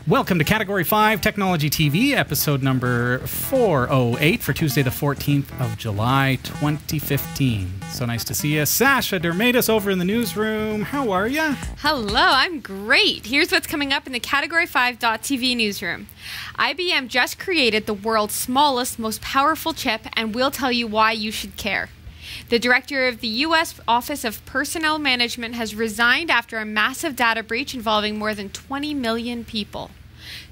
Welcome to Category 5 Technology TV, episode number 408 for Tuesday the 14th of July, 2015. So nice to see you. Sasha Dermatis over in the newsroom. How are you? Hello, I'm great. Here's what's coming up in the Category 5.tv newsroom. IBM just created the world's smallest, most powerful chip, and we'll tell you why you should care. The director of the U.S. Office of Personnel Management has resigned after a massive data breach involving more than 20 million people.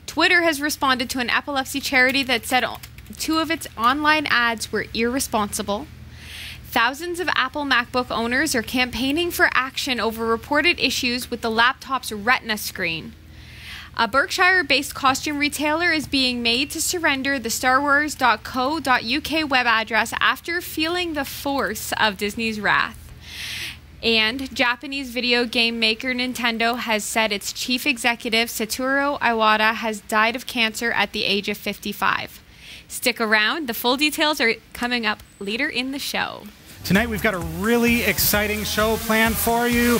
Twitter has responded to an epilepsy charity that said two of its online ads were irresponsible. Thousands of Apple MacBook owners are campaigning for action over reported issues with the laptop's Retina screen. A Berkshire-based costume retailer is being made to surrender the starwars.co.uk web address after feeling the force of Disney's wrath. And Japanese video game maker Nintendo has said its chief executive, Satoru Iwata, has died of cancer at the age of 55. Stick around. The full details are coming up later in the show. Tonight we've got a really exciting show planned for you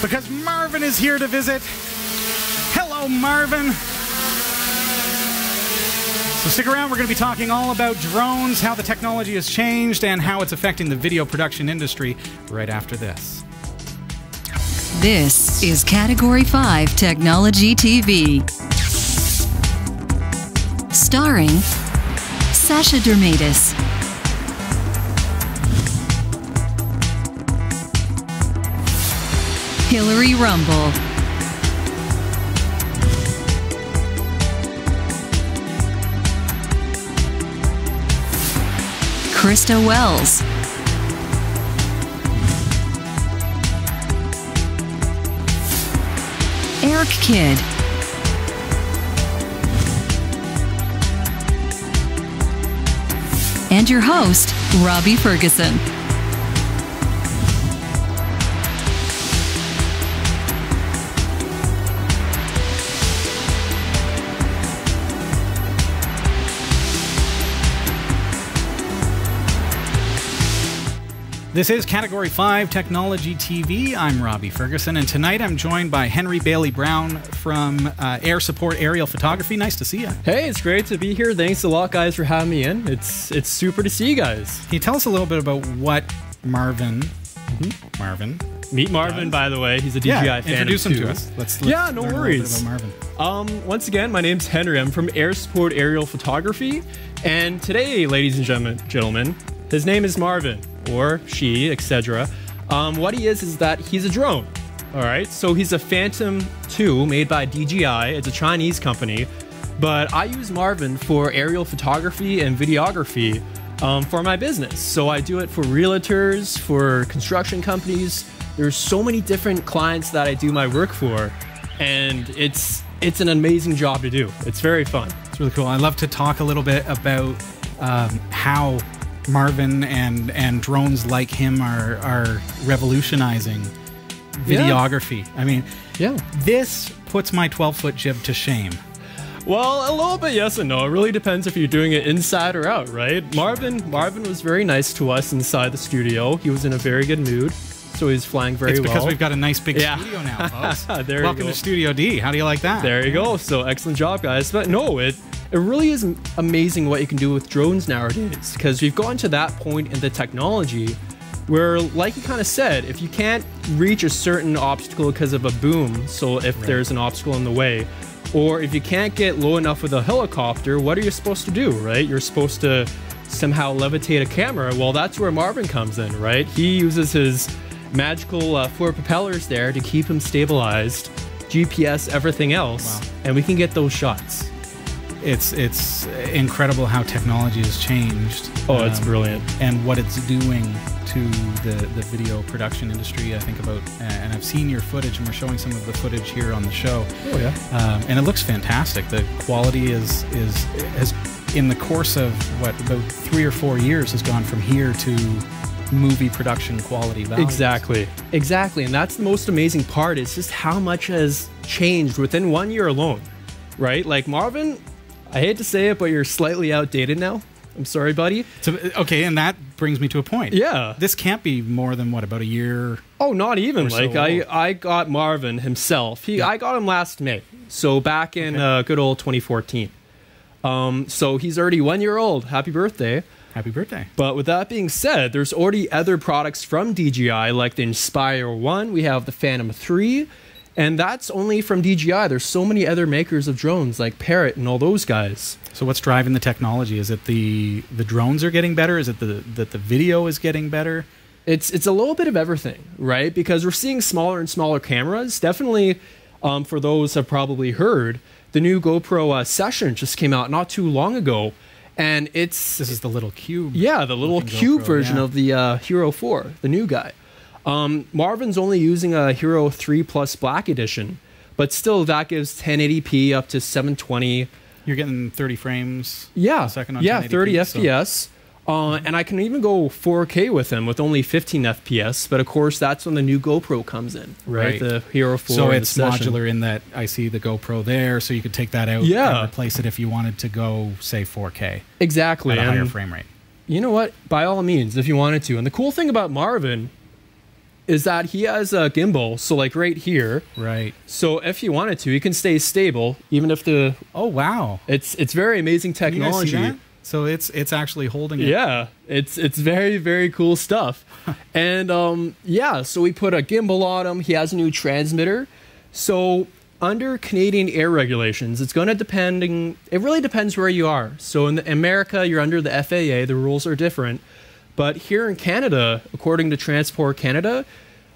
because Marvin is here to visit. Hello, Marvin. So stick around. We're going to be talking all about drones, how the technology has changed, and how it's affecting the video production industry right after this. This is Category 5 Technology TV. Starring Sasha Dermatis, Hillary Rumble, Krista Wells, Eric Kidd, and your host, Robbie Ferguson. This is Category 5 Technology TV. I'm Robbie Ferguson, and tonight I'm joined by Henry Baillie-Brown from Air Support Aerial Photography. Nice to see you. Hey, it's great to be here. Thanks a lot, guys, for having me in. It's super to see you guys. Can you tell us a little bit about what Marvin Meet Marvin, by the way. He's a DJI fan. Introduce him to us. Let's yeah, no learn worries. A little bit about Marvin. Once again, my name's Henry. I'm from Air Support Aerial Photography. And today, ladies and gentlemen, his name is Marvin. Or she, etc. What he is that he's a drone. All right, so he's a Phantom 2 made by DJI. It's a Chinese company, but I use Marvin for aerial photography and videography for my business. So I do it for realtors, for construction companies. There's so many different clients that I do my work for, and it's an amazing job to do. It's very fun. It's really cool. I'd love to talk a little bit about how Marvin and drones like him are revolutionizing videography. I mean, this puts my 12-foot jib to shame. Well, a little bit yes and no. It really depends if you're doing it inside or out, right? Marvin was very nice to us inside the studio. He was in a very good mood, so he's flying very well. It's because we've got a nice big studio now, folks. There Welcome you go. to Studio D. How do you like that? There you go. So excellent job, guys. But no, it really is amazing what you can do with drones nowadays, because we've gotten to that point in the technology where, like you kind of said, if you can't reach a certain obstacle because of a boom, so if there's an obstacle in the way, or if you can't get low enough with a helicopter, what are you supposed to do, right? You're supposed to somehow levitate a camera. Well, that's where Marvin comes in, right? He uses his magical 4 propellers there to keep him stabilized, GPS, everything else, and we can get those shots. It's incredible how technology has changed. Oh, it's brilliant. And what it's doing to the video production industry. I think about, and I've seen your footage, and we're showing some of the footage here on the show. Oh yeah. And it looks fantastic. The quality has in the course of about 3 or 4 years has gone from here to movie production quality values. Exactly. And that's the most amazing part, is just how much has changed within 1 year alone, right? Like Marvin, I hate to say it, but you're slightly outdated now. I'm sorry, buddy. So, okay, and that brings me to a point. Yeah. This can't be more than, what, about a year? Oh, not even. So Like, I got Marvin himself. I got him last May. So back in good old 2014. So he's already 1 year old. Happy birthday. Happy birthday. But with that being said, there's already other products from DJI, like the Inspire 1. We have the Phantom 3. And that's only from DJI. There's so many other makers of drones, like Parrot and all those guys. So what's driving the technology? Is it the drones are getting better? Is it that the video is getting better? It's a little bit of everything, right? Because we're seeing smaller and smaller cameras. Definitely, for those who have probably heard, the new GoPro Session just came out not too long ago. And this is the little cube. Yeah, the little cube GoPro, version of the Hero 4, the new guy. Marvin's only using a Hero 3 Plus Black Edition, but still that gives 1080p up to 720. You're getting 30 frames a second on 1080p, 30 FPS. And I can even go 4K with him with only 15 FPS, but of course that's when the new GoPro comes in, right? The Hero 4. So it's modular in that I see the GoPro there, so you could take that out and replace it if you wanted to go, say, 4K. Exactly. At a higher frame rate. You know what? By all means, if you wanted to. And the cool thing about Marvin is that he has a gimbal, so like right here. Right. So if you wanted to, he can stay stable, even if the... Oh, wow. It's very amazing technology. Can you guys see that? So it's actually holding it. Yeah, it's very, very cool stuff. And so we put a gimbal on him. He has a new transmitter. So under Canadian air regulations, it's going to it really depends where you are. So in America, you're under the FAA. The rules are different. But here in Canada, according to Transport Canada,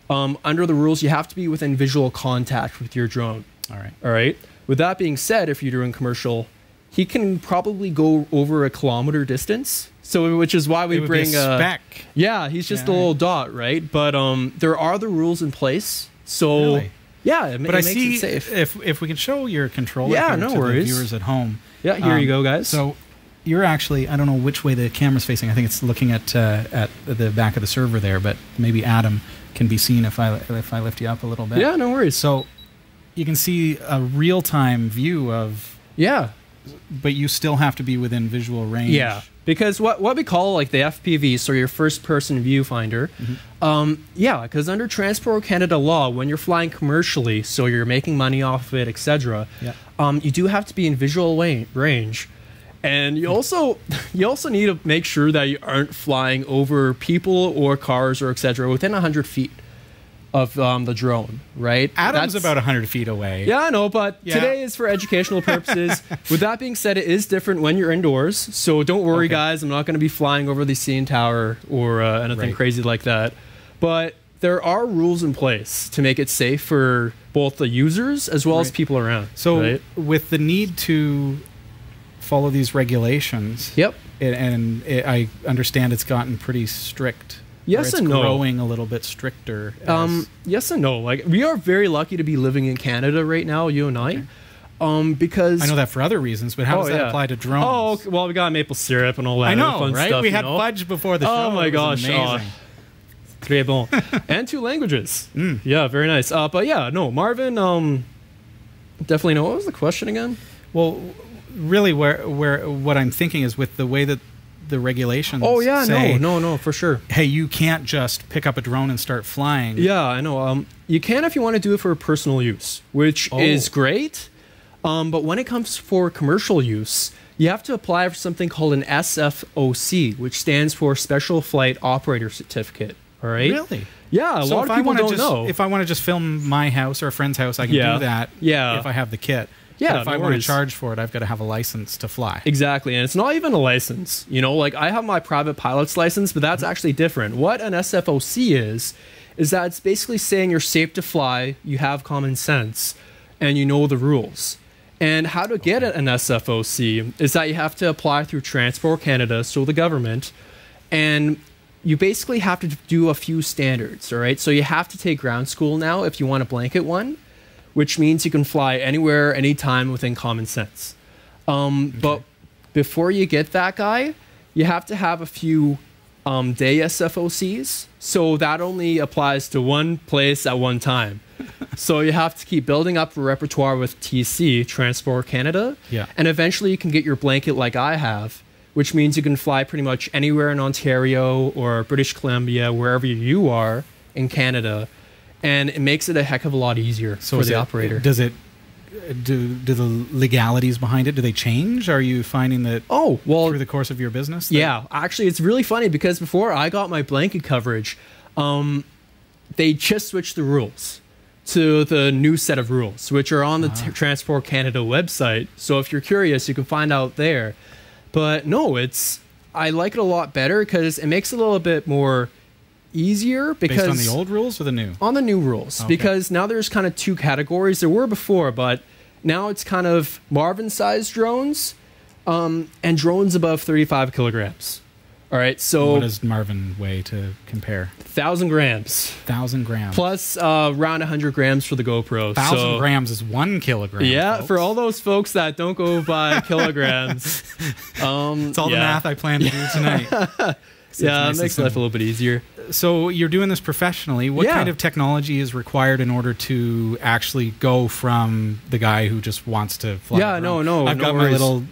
under the rules, you have to be within visual contact with your drone. All right. With that being said, if you're doing commercial, he can probably go over a kilometer distance. So, which is why we bring a spec. Yeah, he's just a little dot, right? But there are the rules in place. So, really? Yeah, it makes it safe. If we can show your controller no to worries. the viewers at home. Yeah, here you go, guys. So you're actually, I don't know which way the camera's facing. I think it's looking at the back of the server there, but maybe Adam can be seen if I lift you up a little bit. Yeah, no worries. So you can see a real-time view of... Yeah. But you still have to be within visual range. Yeah, because what we call like the FPV, so your first-person viewfinder, because under Transport Canada law, when you're flying commercially, so you're making money off of it, etc., you do have to be in visual range. And you also need to make sure that you aren't flying over people or cars or etc. within 100 feet of the drone, right? Adam's about 100 feet away. Yeah, I know, but today is for educational purposes. With that being said, it is different when you're indoors, so don't worry, guys. I'm not going to be flying over the CN Tower or anything crazy like that. But there are rules in place to make it safe for both the users as well as people around. So with the need to follow these regulations, I understand it's gotten pretty strict. Yes and no. Growing a little bit stricter. Yes and no. Like, we are very lucky to be living in Canada right now, you and I. Because I know that for other reasons, but how does that apply to drones? Oh, okay. Well, we got maple syrup and all that. I know, fun right? Stuff, we had fudge before the show. Oh my gosh, amazing. Très bon. And 2 languages. Yeah, very nice. But yeah, no, Marvin. Definitely no. What was the question again? Well, really, what I'm thinking is with the way that the regulations. Oh yeah, say, no, for sure. Hey, you can't just pick up a drone and start flying. Yeah, I know. You can if you want to do it for personal use, which is great. But when it comes for commercial use, you have to apply for something called an SFOC, which stands for Special Flight Operator Certificate. All right. Really? Yeah. A lot of people don't know. If I want to just film my house or a friend's house, I can do that. Yeah. If I have the kit. Yeah, but if I want to charge for it, I've got to have a license to fly. Exactly, and it's not even a license. You know, like I have my private pilot's license, but that's actually different. What an SFOC is that it's basically saying you're safe to fly, you have common sense, and you know the rules. And how to get an SFOC is that you have to apply through Transport Canada, so the government, and you basically have to do a few standards, all right? So you have to take ground school now if you want a blanket one, which means you can fly anywhere, anytime within common sense. But before you get that guy, you have to have a few day SFOCs. So that only applies to one place at one time. So you have to keep building up a repertoire with TC, Transport Canada. Yeah. And eventually you can get your blanket like I have, which means you can fly pretty much anywhere in Ontario or British Columbia, wherever you are in Canada, and it makes it a heck of a lot easier for the operator. Does it? Do the legalities behind it, do they change? Are you finding that through the course of your business? Yeah, actually, it's really funny because before I got my blanket coverage, they just switched the rules to the new set of rules, which are on the Transport Canada website. So if you're curious, you can find out there. But no, I like it a lot better because it makes it a little bit more easier. Because based on the old rules or the new? On the new rules. Okay. Because now there's kind of two categories. There were before, but now it's kind of Marvin-sized drones and drones above 35 kilograms. All right, so what does Marvin weigh to compare? 1,000 grams. 1,000 grams. Plus around 100 grams for the GoPro. 1,000 grams is 1 kilogram. Yeah, folks. For all those folks that don't go by kilograms. It's all the math I plan to do tonight. Yeah, it makes life a little bit easier. So you're doing this professionally. What kind of technology is required in order to actually go from the guy who just wants to fly? Yeah, no. I've got my little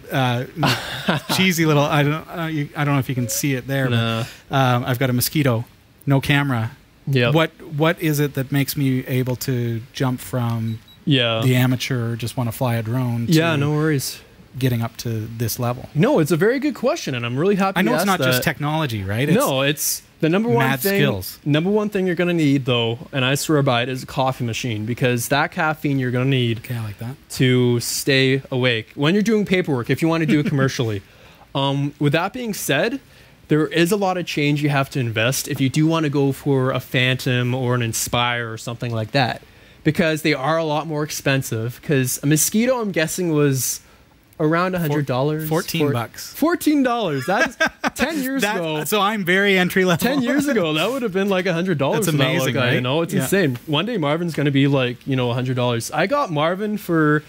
cheesy little. I don't know if you can see it there. No. But, I've got a Mosquito, no camera. Yeah. What is it that makes me able to jump from the amateur, just want to fly a drone? To no worries. Getting up to this level? No, it's a very good question, and I'm really happy. I know you it's not asked just technology, right? It's the number one thing. Skills. Number one thing you're going to need, though, and I swear by it, is a coffee machine, because that caffeine you're going to need I like that. to stay awake when you're doing paperwork. If you want to do it commercially. With that being said, there is a lot of change you have to invest if you do want to go for a Phantom or an Inspire or something like that, because they are a lot more expensive. Because a Mosquito, I'm guessing, was around $100. $14. $14. That's 10 years ago. So I'm very entry level. 10 years ago, that would have been like $100. That's amazing, guy, right? You know, it's insane. One day Marvin's going to be like, $100. I got Marvin for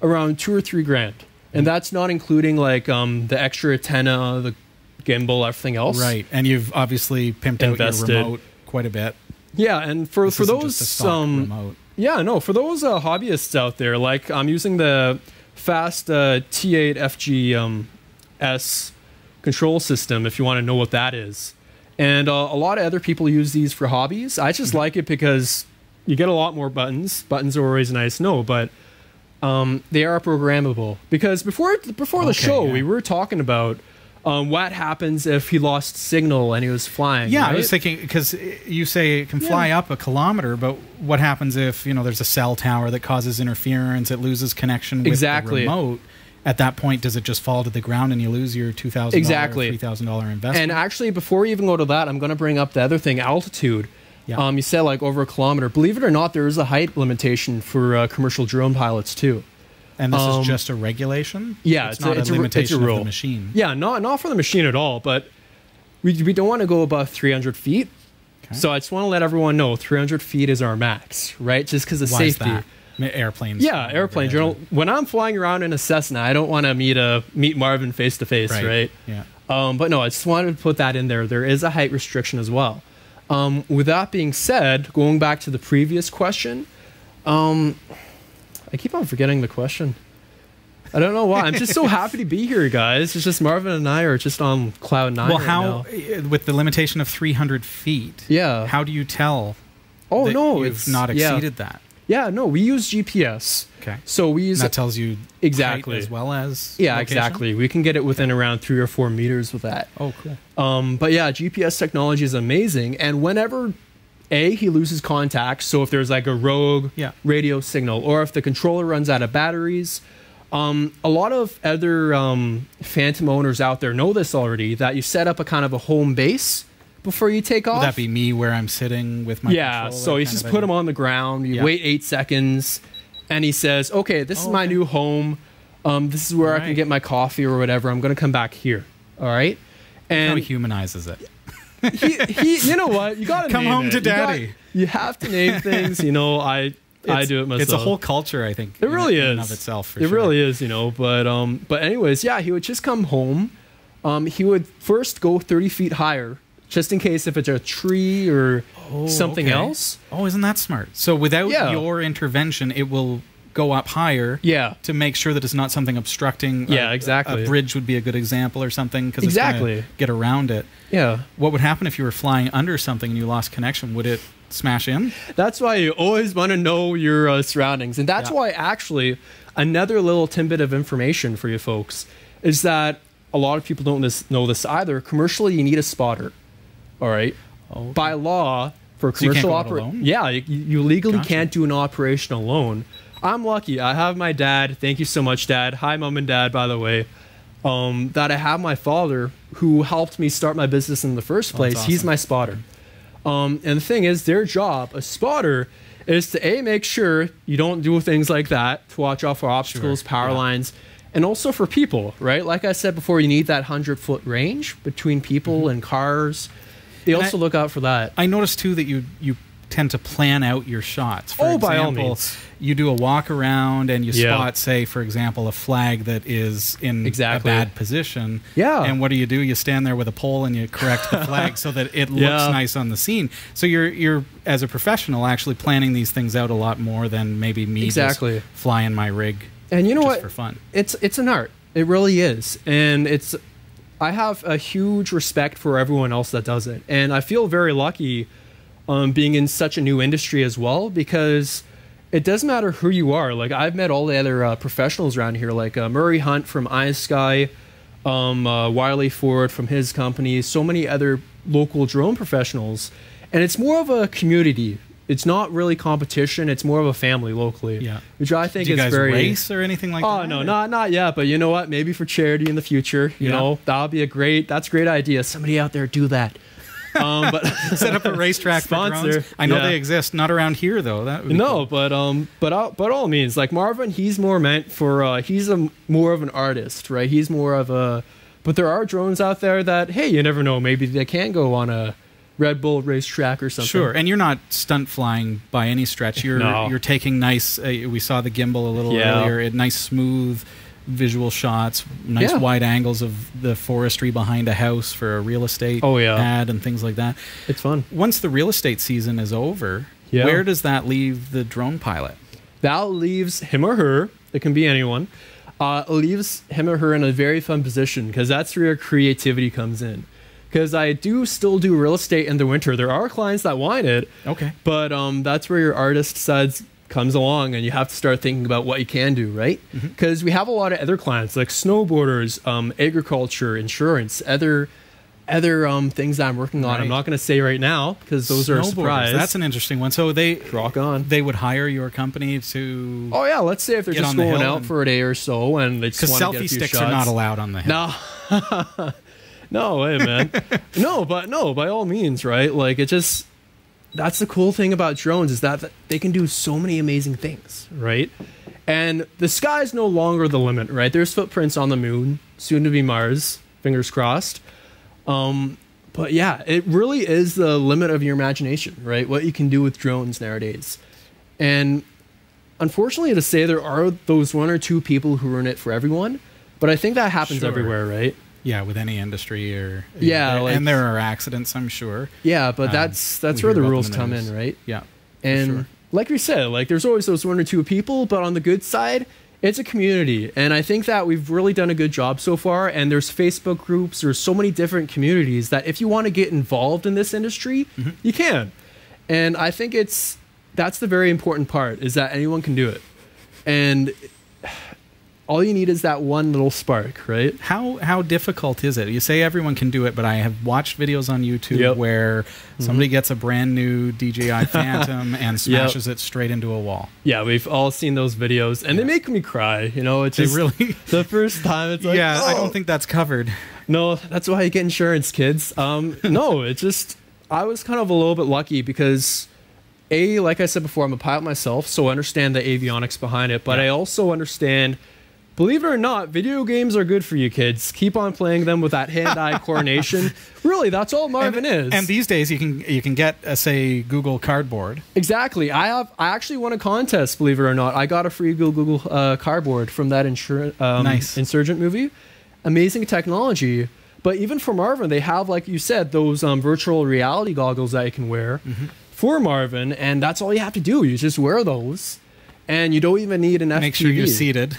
around $2 or $3 grand, and that's not including like the extra antenna, the gimbal, everything else. Right, and you've obviously pimped out your remote quite a bit. Yeah, and for those just a stock remote. For those hobbyists out there, like I'm using the Fast T8 FG S control system, if you want to know what that is. And a lot of other people use these for hobbies. I just like it because you get a lot more buttons. Buttons are always nice, but they are programmable. Because before the show, we were talking about what happens if he lost signal and he was flying. Yeah, right? I was thinking, because you say it can fly up a kilometer, but what happens if there's a cell tower that causes interference, it loses connection with the remote? At that point, does it just fall to the ground and you lose your $2,000, $3,000 investment? And actually, before we even go to that, I'm going to bring up the other thing, altitude. Yeah. You said like over a kilometer. Believe it or not, there is a height limitation for commercial drone pilots too. And this is just a regulation? Yeah, it's not a limitation rule. Of the machine. Yeah, not for the machine at all, but we don't want to go above 300 feet. Okay. So I just want to let everyone know 300 feet is our max, right? Just because of safety. Is that? Airplanes. Yeah, airplanes. When I'm flying around in a Cessna, I don't want to meet Marvin face to face, right? Yeah. But no, I just wanted to put that in there. There is a height restriction as well. With that being said, going back to the previous question, I keep on forgetting the question. I don't know why. I'm just so happy to be here, guys. It's just Marvin and I are just on cloud nine. Well, with the limitation of 300 feet, how do you tell you've not exceeded that? Yeah, no, we use GPS. Okay. So we use... And that tells you exactly height as well as Yeah, location? exactly. We can get it within around 3 or 4 meters with that. Oh, cool. But yeah, GPS technology is amazing. And whenever... he loses contact, so if there's like a rogue radio signal, or if the controller runs out of batteries, a lot of other Phantom owners out there know this already, that you set up a kind of a home base before you take off. Would that be me where I'm sitting with my controller? So you just put him on the ground, you wait 8 seconds, and he says, okay, this is my new home, this is where I can get my coffee or whatever, I'm going to come back here, all right? And how he humanizes it. he you know what? You gotta come name home it. to daddy. You have to name things. I do it myself. It's a whole culture, I think. It really is. In of itself, for it sure. really is, But anyways, he would just come home. He would first go 30 feet higher, just in case if it's a tree or something else. Oh, isn't that smart? So without your intervention, it will go up higher. Yeah. To make sure that it's not something obstructing. Yeah, exactly. A bridge would be a good example or something because exactly. it's get around it. Yeah. What would happen if you were flying under something and you lost connection? Would it smash in? That's why you always want to know your surroundings. And that's why actually another little tidbit of information for you folks is that a lot of people don't know this either. Commercially, you need a spotter. All right. Okay. By law, for commercial operation, you legally can't do an operation alone. I'm lucky. I have my dad. Thank you so much, Dad. Hi, Mom and Dad, by the way. That I have my father who helped me start my business in the first place. Awesome. He's my spotter. And the thing is, their job, a spotter, is to make sure you don't do things like that, to watch out for obstacles, power lines, and also for people, right? Like I said before, you need that 100-foot range between people and cars. They also look out for that. I noticed too that you tend to plan out your shots. For example, by all means. You do a walk around and you spot, say, for example, a flag that is in a bad position. Yeah. And what do? You stand there with a pole and you correct the flag so that it looks nice on the scene. So you're as a professional actually planning these things out a lot more than maybe me just flying my rig. And you know what? For fun. It's an art. It really is. And I have a huge respect for everyone else that does it. And I feel very lucky being in such a new industry as well, because it doesn't matter who you are. Like, I've met all the other professionals around here, like Murray Hunt from iSky, Wiley Ford from his company, so many other local drone professionals. And it's more of a community. It's not really competition. It's more of a family locally, which I think is very. Do you guys race or anything like that? Oh no, not yet. But you know what? Maybe for charity in the future. You know, that'll be that's a great idea. Somebody out there do that. But set up a racetrack for drones. I know they exist. Not around here though. That would be cool. But all means, like Marvin, he's more meant for. He's more of an artist, right? He's more of a. But there are drones out there that, hey, you never know. Maybe they can go on a Red Bull racetrack or something. Sure, and you're not stunt flying by any stretch. You're taking nice. We saw the gimbal a little earlier. Nice smooth visual shots, nice wide angles of the forestry behind a house for a real estate ad and things like that. It's fun. Once the real estate season is over, where does that leave the drone pilot? That leaves him or her. It can be anyone. It leaves him or her in a very fun position, because that's where your creativity comes in. Because I do still do real estate in the winter. There are clients that want it. Okay. But that's where your artist side comes along, and you have to start thinking about what you can do, right? Because we have a lot of other clients, like snowboarders, agriculture, insurance, other things that I'm working on. I'm not going to say right now because those are a surprise. That's an interesting one. So they rock on. They would hire your company to. Oh yeah, let's say if they're just going out for a day or so, and they just want to get a few selfie sticks shots. are not allowed on the hill. No. No, hey man. No, by all means, right? Like, that's the cool thing about drones, is that they can do so many amazing things, right? And the sky's no longer the limit, right? There's footprints on the moon, soon to be Mars, fingers crossed. But yeah, it really is the limit of your imagination, right? What you can do with drones nowadays. And unfortunately to say, there are those one or two people who ruin it for everyone, but I think that happens everywhere, right? Yeah, with any industry or and there are accidents, I'm sure. Yeah, but that's where the rules come in, right? Yeah, and like we said, like there's always those one or two people, but on the good side, it's a community, and I think that we've really done a good job so far. And there's Facebook groups, there's so many different communities that if you want to get involved in this industry, you can. And I think that's the very important part, is that anyone can do it, and all you need is that one little spark, right? How difficult is it? You say everyone can do it, but I have watched videos on YouTube where somebody gets a brand new DJI Phantom and smashes it straight into a wall. Yeah, we've all seen those videos, and they make me cry. You know, it's just really the first time. It's like, I don't think that's covered. No, that's why you get insurance, kids. No, it's just I was kind of a little bit lucky because, like I said before, I'm a pilot myself, so I understand the avionics behind it, but I also understand. Believe it or not, video games are good for you kids. Keep on playing them with that hand-eye coordination. Really, that's all Marvin is. And these days, you can get say Google Cardboard. Exactly. I actually won a contest. Believe it or not, I got a free Google Cardboard from that Insurgent movie. Amazing technology. But even for Marvin, they have, like you said, those virtual reality goggles that you can wear for Marvin, and that's all you have to do. You just wear those. and you don't even need an FPV. Make sure you're seated.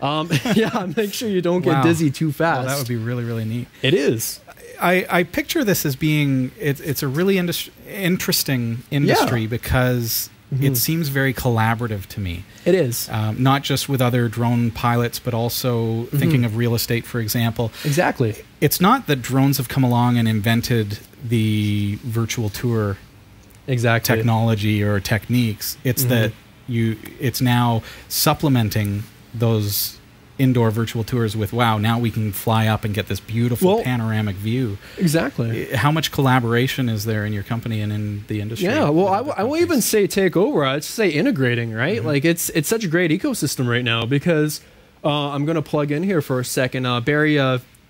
Yeah, make sure you don't get dizzy too fast. Well, that would be really, really neat. It is. I picture this as being it's a really interesting industry because it seems very collaborative to me. It is. Not just with other drone pilots, but also thinking of real estate, for example. Exactly. It's not that drones have come along and invented the virtual tour technology or techniques. It's that it's now supplementing those indoor virtual tours with, wow, now we can fly up and get this beautiful panoramic view. Exactly. How much collaboration is there in your company and in the industry? Yeah, well, I won't even say take over. I'd say integrating, right? Like, it's such a great ecosystem right now because I'm going to plug in here for a second. Barrie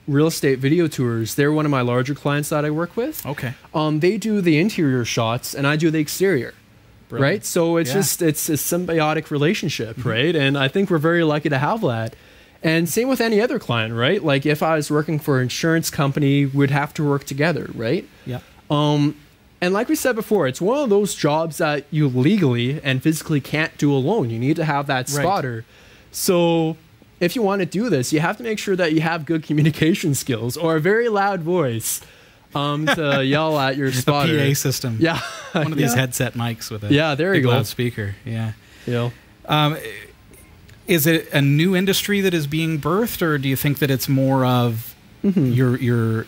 Real Estate Video Tours, they're one of my larger clients that I work with. Okay. They do the interior shots, and I do the exterior. Brilliant. Right? So it's just, it's a symbiotic relationship, right? And I think we're very lucky to have that. And same with any other client, right? Like if I was working for an insurance company, we'd have to work together, right? Yeah. And like we said before, it's one of those jobs that you legally and physically can't do alone. You need to have that spotter. Right. So if you want to do this, you have to make sure that you have good communication skills or a very loud voice to yell at your spotter. A PA system. Yeah. One of these headset mics with a there you go. loudspeaker. Yeah. Yeah. Is it a new industry that is being birthed, or do you think that it's more of you're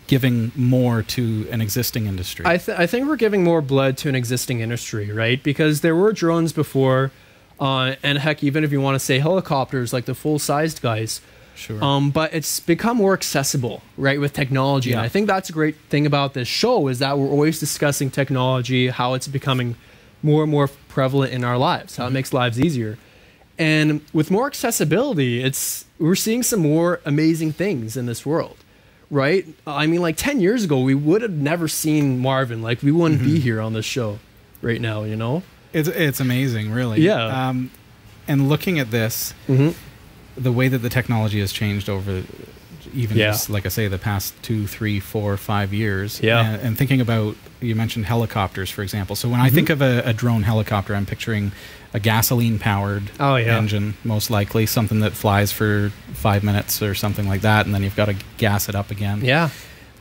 giving more to an existing industry? I think we're giving more blood to an existing industry, right? Because there were drones before, and heck, even if you want to say helicopters, like the full-sized guys. Sure. But it's become more accessible, right, with technology. Yeah. And I think that's a great thing about this show is that we're always discussing technology, how it's becoming more and more prevalent in our lives, how it makes lives easier. And with more accessibility, we're seeing some more amazing things in this world, right? I mean, like 10 years ago, we would have never seen Marvin. Like, we wouldn't be here on this show right now, you know? It's amazing, really. Yeah. And looking at this, the way that the technology has changed over even just, like I say, the past 2, 3, 4, 5 years. Yeah. And thinking about, you mentioned helicopters, for example. So when I think of a drone helicopter, I'm picturing a gasoline-powered engine, most likely, something that flies for 5 minutes or something like that, and then you've got to gas it up again. Yeah.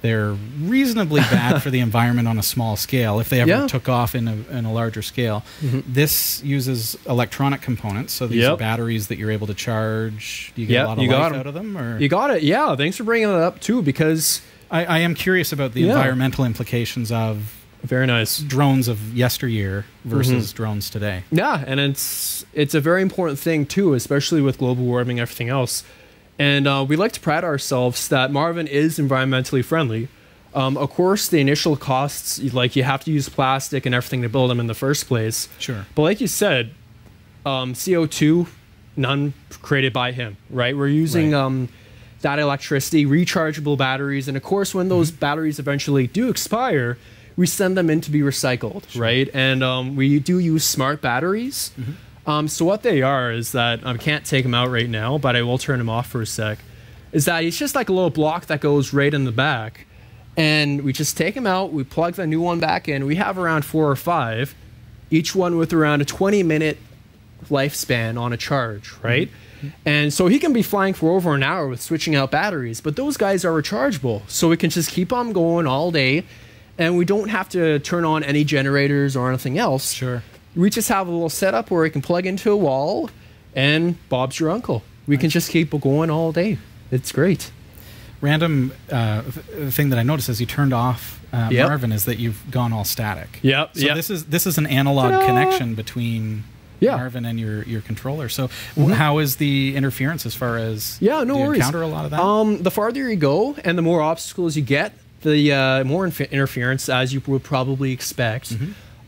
They're reasonably bad for the environment on a small scale, if they ever took off in a larger scale. This uses electronic components, so these are batteries that you're able to charge. Do you get a lot of life out of them? Or? You got it, yeah. Thanks for bringing that up, too, because I am curious about the environmental implications of very nice drones of yesteryear versus drones today. Yeah, and it's a very important thing, too, especially with global warming and everything else. And we like to pride ourselves that Marvin is environmentally friendly. Of course, the initial costs, like you have to use plastic and everything to build them in the first place. Sure. But like you said, CO2, none created by him, right? We're using that electricity, rechargeable batteries. And of course, when those batteries eventually do expire, we send them in to be recycled, right? And we do use smart batteries. So what they are is that, I can't take them out right now, but I will turn them off for a sec, is that it's just like a little block that goes right in the back. And we just take them out, we plug the new one back in. We have around 4 or 5, each one with around a 20-minute lifespan on a charge, right? And so he can be flying for over an hour with switching out batteries, but those guys are rechargeable. So we can just keep on going all day, and we don't have to turn on any generators or anything else. Sure. We just have a little setup where we can plug into a wall, and Bob's your uncle. We can just keep going all day. It's great. Random thing that I noticed as you turned off Marvin is that you've gone all static. Yep. So this is an analog connection between Marvin and your controller. So how is the interference as far as no do you worries. encounter a lot of that? The farther you go and the more obstacles you get, the more interference, as you would probably expect.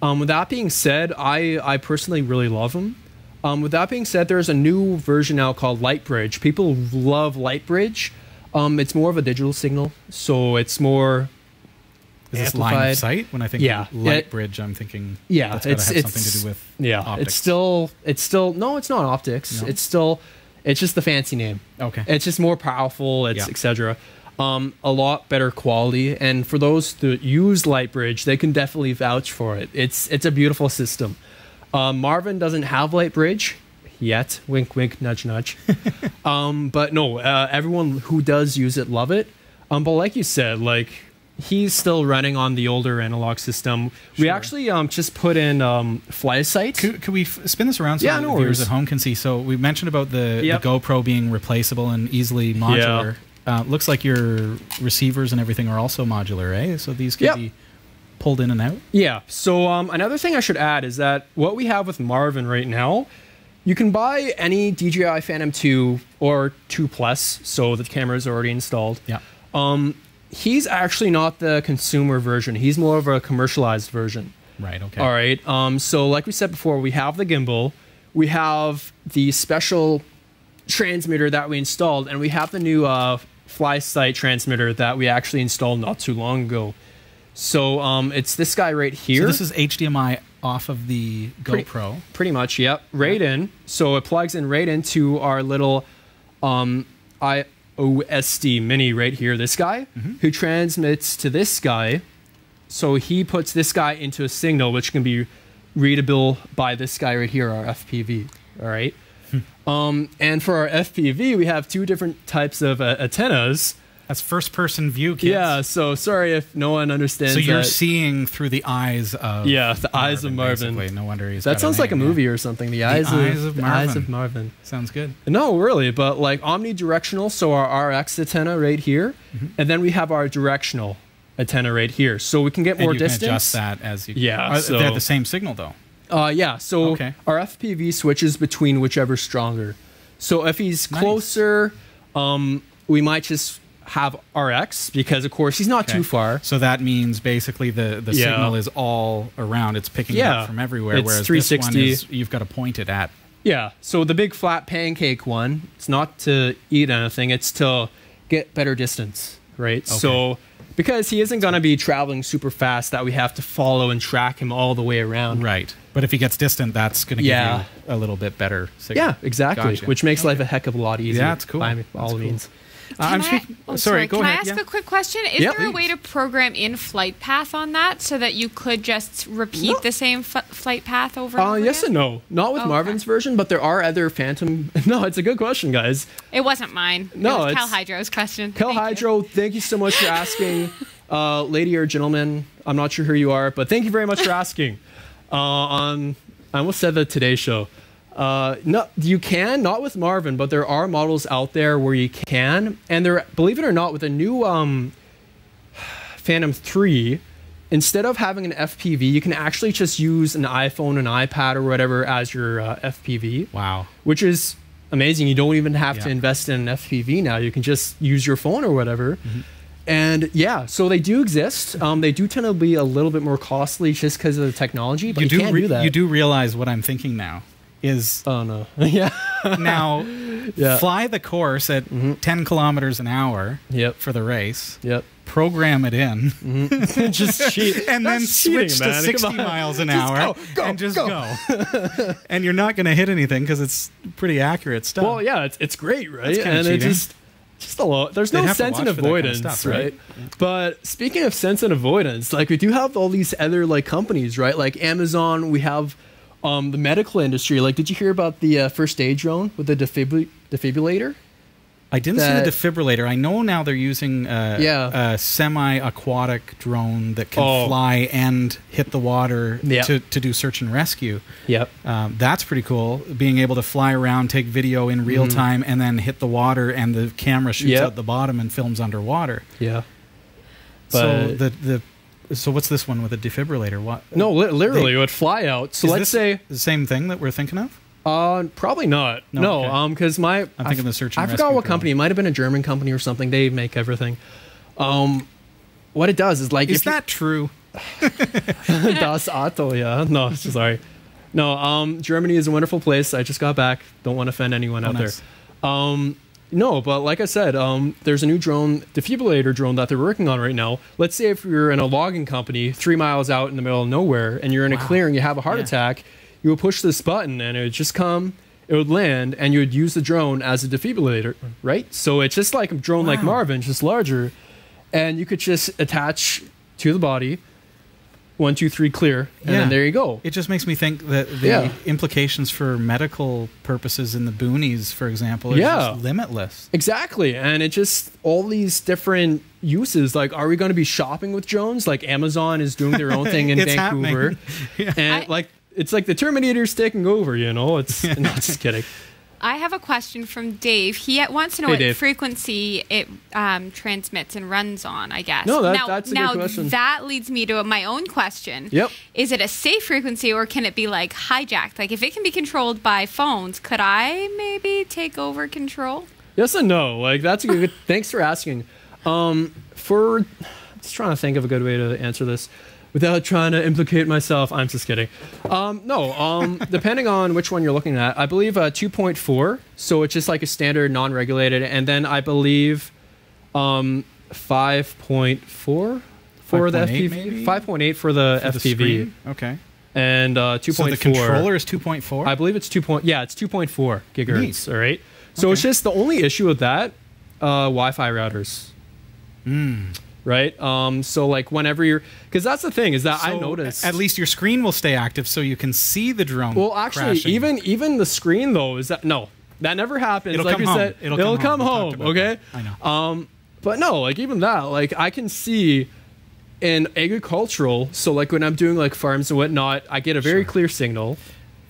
With that being said, I personally really love them. With that being said, there's a new version now called Lightbridge. People love Lightbridge. It's more of a digital signal, so it's more Is this line of sight? When I think Lightbridge, I'm thinking that's got to have something to do with optics. It's still no, it's not optics. No? It's just the fancy name. Okay. It's just more powerful, etc. A lot better quality, and for those that use Lightbridge, they can definitely vouch for it. It's a beautiful system. Marvin doesn't have light bridge yet. Wink, wink, nudge, nudge. But no, everyone who does use it love it. But like you said, like he's still running on the older analog system. Sure. We actually just put in FlySight. Could we spin this around so the viewers at home can see? So we mentioned about the GoPro being replaceable and easily modular. Looks like your receivers and everything are also modular, eh? So these could be pulled in and out? Yeah. So another thing I should add is that what we have with Marvin right now, you can buy any DJI Phantom 2 or 2 Plus, so the camera is already installed. Yeah. He's actually not the consumer version. He's more of a commercialized version. Right, okay. All right. So like we said before, we have the gimbal, we have the special transmitter that we installed, and we have the new FlySight transmitter that we actually installed not too long ago. So it's this guy right here. So this is HDMI off of the GoPro. Pretty much, yep. Right in. So it plugs in right into our little OSD Mini right here, this guy, who transmits to this guy. So he puts this guy into a signal which can be readable by this guy right here, our FPV. All right. And for our FPV, we have 2 different types of antennas. That's first-person view, kids. Yeah, so sorry if no one understands. So you're seeing through the eyes of eyes of Marvin. Basically. No wonder he's that sounds like a movie or something. The eyes of Marvin. Sounds good. No, really, but like omnidirectional. So our RX antenna right here, and then we have our directional antenna right here. So we can get more distance. Can adjust that as you. Yeah, so they're the same signal though. Yeah. So our FPV switches between whichever's stronger. So if he's closer, we might just have RX because of course he's not too far. So that means basically the signal is all around. It's picking it up from everywhere. It's whereas 360. This one is you've got to point it at. Yeah. So the big flat pancake one, it's not to eat anything. It's to get better distance, right? Okay. So because he isn't going to be traveling super fast that we have to follow and track him all the way around. Right. But if he gets distant, that's going to give you a little bit better signal. Yeah, exactly. Gotcha. Which makes life a heck of a lot easier. Yeah, that's cool. By all means. Sorry, go ahead. Can I ask a quick question? Is there a way to program in flight path on that so that you could just repeat the same flight path over and over yes again? and no. Not with Marvin's version, but there are other Phantom... No, it's a good question, guys. It wasn't mine. No, it was Cal Hydro's question. Cal Hydro, thank you so much for asking. Lady or gentleman, I'm not sure who you are, but thank you very much for asking. I almost said the Today Show. No, you can, not with Marvin, but there are models out there where you can. And there, believe it or not, with a new Phantom 3, instead of having an FPV, you can actually just use an iPhone, an iPad, or whatever as your FPV. Wow. Which is amazing. You don't even have to invest in an FPV now. You can just use your phone or whatever. And so they do exist. They do tend to be a little bit more costly just because of the technology, but you can do that. You do realize what I'm thinking now is... Oh, no. Now, fly the course at 10 kilometers an hour for the race. Program it in. Just cheat. And then switch to 60 miles an hour and just go. And you're not going to hit anything because it's pretty accurate stuff. Well, yeah, it's great, right? And it just a lot. There's no sense in avoidance, kind of stuff, right? Yeah. But speaking of sense and avoidance, like we do have all these other like companies, right? Like Amazon, we have the medical industry. Like, did you hear about the first aid drone with the defibrillator? I didn't see the defibrillator. I know now they're using a semi-aquatic drone that can fly and hit the water to do search and rescue. That's pretty cool. Being able to fly around, take video in real time, and then hit the water, and the camera shoots out the bottom and films underwater. But so what's this one with a defibrillator? What? No, literally, it would fly out. So let's say the same thing that we're thinking of. Probably not. No, because I'm thinking the search and rescue. I forgot what company. It might have been a German company or something. They make everything. What it does is like... Is that true? Das Auto, yeah. No, sorry. No, Germany is a wonderful place. I just got back. Don't want to offend anyone out there. No, but like I said, there's a new drone, defibrillator drone that they're working on right now. Let's say if you're in a logging company 3 miles out in the middle of nowhere and you're in a clearing, you have a heart attack, you would push this button and it would just come, it would land, and you would use the drone as a defibrillator, right? So it's just like a drone like Marvin, just larger, and you could just attach to the body, 1, 2, 3, clear, and then there you go. It just makes me think that the implications for medical purposes in the boonies, for example, are just limitless. Exactly. And it just, all these different uses, like, are we going to be shopping with drones? Like, Amazon is doing their own thing in Vancouver. And it's like the Terminator's taking over, you know? It's not just kidding. I have a question from Dave. He wants to know what frequency it transmits and runs on, I guess. No, that's a good question. Now, that leads me to my own question. Yep. Is it a safe frequency, or can it be, like, hijacked? Like, if it can be controlled by phones, could I maybe take over control? Yes and no. Like, that's a good... Thanks for asking. Just trying to think of a good way to answer this without trying to implicate myself. I'm just kidding. Depending on which one you're looking at, I believe 2.4. So it's just like a standard non-regulated. And then I believe 5.4 for the FPV. 5.8 for the FPV. Okay. And 2.4. So the controller is 2.4? I believe it's 2.4 gigahertz. Neat. All right. So it's just the only issue with that, Wi-Fi routers. Right? So like whenever you're, because that's the thing is that I noticed at least your screen will stay active so you can see the drone. Well, actually, crashing. even the screen though is that that never happens. It'll like come I home. said, it'll come home. Okay. I know. But no, like even that, like I can see in agricultural. So like when I'm doing like farms and whatnot, I get a very clear signal.